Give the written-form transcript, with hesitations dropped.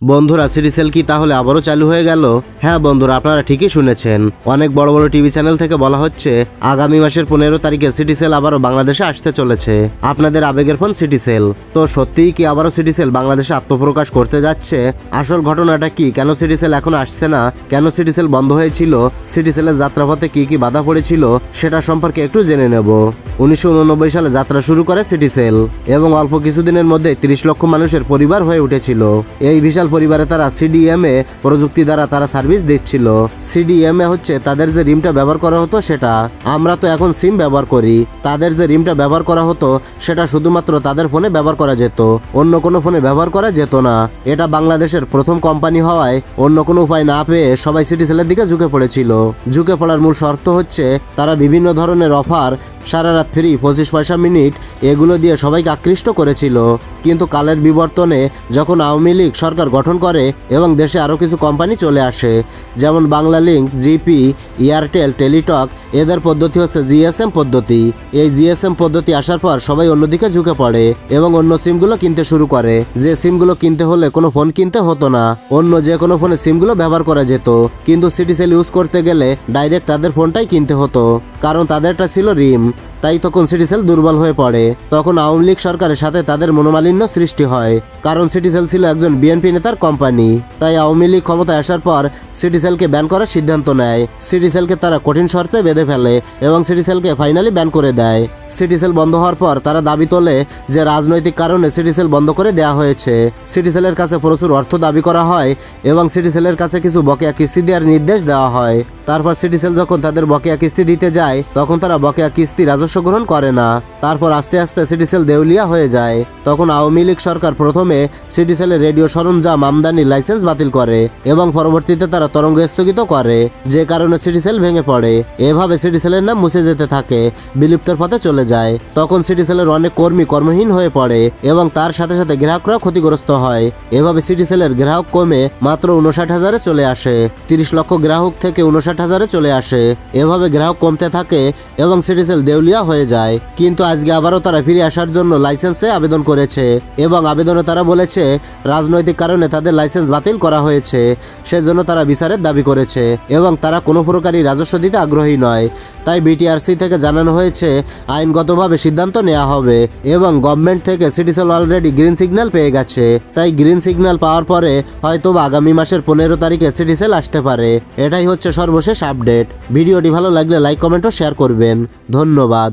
বন্ধুরা, সিটিসেল কি তাহলে আবারও চালু হয়ে গেল? হ্যাঁ বন্ধুরা, আপনারা ঠিকই শুনেছেন। অনেক বড় বড় টিভি চ্যানেল থেকে বলা হচ্ছে আগামী মাসের 15 তারিখে সিটিসেল আবারও বাংলাদেশে আসতে চলেছে। আপনাদের আবেগের ফোন সিটিসেল। তো সত্যিই কি আবারও সিটিসেল বাংলাদেশে আত্মপ্রকাশ করতে যাচ্ছে? আসল ঘটনাটা কি? কেন সিটিসেল এখন আসছে না? কেন সিটিসেল বন্ধ হয়েছিল? সিটিসেলের যাত্রাপথে কি কি বাধা পড়েছিল সেটা সম্পর্কে একটু জেনে নেব। 1989 সালে যাত্রা শুরু করে সিটিসেল এবং অল্প কিছুদিনের মধ্যে 30 লক্ষ মানুষের পরিবার হয়ে উঠেছিল। এই বিশাল পরিবারে তারা সিডিএমএ প্রযুক্তি দ্বারা তারা সার্ভিস দিচ্ছিল। সিডিএমএ হচ্ছে তাদের যে রিমটা ব্যবহার করা হতো সেটা। আমরা তো এখন সিম ব্যবহার করি, তাদের যে রিমটা ব্যবহার করা হতো সেটা শুধুমাত্র তাদের ফোনে ব্যবহার করা যেত, অন্য কোনো ফোনে ব্যবহার করা যেত না। এটা বাংলাদেশের প্রথম কোম্পানি হওয়ায় অন্য কোনো উপায় না পেয়ে সবাই সিটিসেলের দিকে ঝুঁকে পড়েছিল। ঝুঁকে পড়ার মূল শর্ত হচ্ছে তারা বিভিন্ন ধরনের অফার, সারা রাত ফ্রি, 25 পয়সা মিনিট, এগুলো দিয়ে সবাইকে আকৃষ্ট করেছিল। কিন্তু কালের বিবর্তনে যখন আওয়ামী লীগ সরকার গঠন করে এবং দেশে আরও কিছু কোম্পানি চলে আসে, যেমন বাংলালিংক, জিপি, এয়ারটেল, টেলিটক, এদের পদ্ধতি হচ্ছে জিএসএম পদ্ধতি। এই জিএসএম পদ্ধতি আসার পর সবাই অন্যদিকে ঝুঁকে পড়ে এবং অন্য সিমগুলো কিনতে শুরু করে। যে সিমগুলো কিনতে হলে কোনো ফোন কিনতে হতো না, অন্য যে কোনো ফোনে সিমগুলো ব্যবহার করা যেত। কিন্তু সিটিসেল ইউজ করতে গেলে ডাইরেক্ট তাদের ফোনটাই কিনতে হতো, কারণ তাদেরটা ছিল রিম। তাই তখন সিটিসেল দুর্বল হয়ে পড়ে। তখন আওয়ামী লীগ সরকারের সাথে তাদের মনোমালিন্য সৃষ্টি হয়, কারণ সিটিসেল ছিল একজন বিএনপি নেতার কোম্পানি। তাই আওয়ামী লীগ ক্ষমতায় আসার পর সিটিসেলকে ব্যান করার সিদ্ধান্ত নেয়। সিটিসেলকে তারা কঠিন শর্তে বেঁধে ফেলে এবং সিটিসেলকে ফাইনালি ব্যান করে দেয়। সিটিসেল বন্ধ হওয়ার পর তারা দাবি তোলে যে রাজনৈতিক কারণে সিটিসেল বন্ধ করে দেওয়া হয়েছে। সিটিসেলের কাছে প্রচুর অর্থ দাবি করা হয় এবং সিটিসেলের কাছে কিছু বকেয়া কিস্তি দেওয়ার নির্দেশ দেওয়া হয়। তারপর সিটিসেল যখন তাদের বকেয়া কিস্তি দিতে যায় তখন তারা বকেয়া কিস্তি রাজস্ব গ্রহণ করে না। তারপর আস্তে আস্তে সিটিসেল দেউলিয়া হয়ে যায়। তখন আওয়ামী লীগ সরকার প্রথমে সিটিসেলের রেডিও সরঞ্জাম আমদানির লাইসেন্স বাতিল করে এবং পরবর্তীতে তারা তরঙ্গ স্থগিত করে, যে কারণে সিটিসেল ভেঙে পড়ে। এভাবে সিটিসেলের নাম মুছে যেতে থাকে, বিলুপ্তের পথে চলে যায়। তখন সিটিসেলের অনেক কর্মী কর্মহীন হয়ে পড়ে এবং তার সাথে সাথে গ্রাহকরাও ক্ষতিগ্রস্ত হয়। এভাবে সিটিসেলের গ্রাহক কমে মাত্র 59,000-এ চলে আসে। 30 লক্ষ গ্রাহক থেকে 59,000-এ চলে আসে। এভাবে গ্রাহক কমতে থাকে এবং সিটিসেল দেউলিয়া হয়ে যায়। কিন্তু আজকে আবারও তারা ফিরে আসার জন্য লাইসেন্সে আবেদন করেছে এবং আবেদনে তারা বলেছে রাজনৈতিক কারণে তাদের লাইসেন্স বাতিল করা হয়েছে, সেজন্য তারা বিচারের দাবি করেছে এবং তারা কোনো প্রকারই রাজস্ব দিতে আগ্রহী নয়। তাই বিটিআরসি থেকে জানানো হয়েছে আইনগতভাবে সিদ্ধান্ত নেওয়া হবে এবং গভর্নমেন্ট থেকে সিটিসেল অলরেডি গ্রিন সিগন্যাল পেয়ে গেছে। তাই গ্রিন সিগন্যাল পাওয়ার পরে হয়তো আগামী মাসের 15 তারিখে সিটিসেল আসতে পারে। এটাই হচ্ছে সর্বশেষ আপডেট। ভিডিওটি ভালো লাগলে লাইক, কমেন্ট ও শেয়ার করবেন। ধন্যবাদ।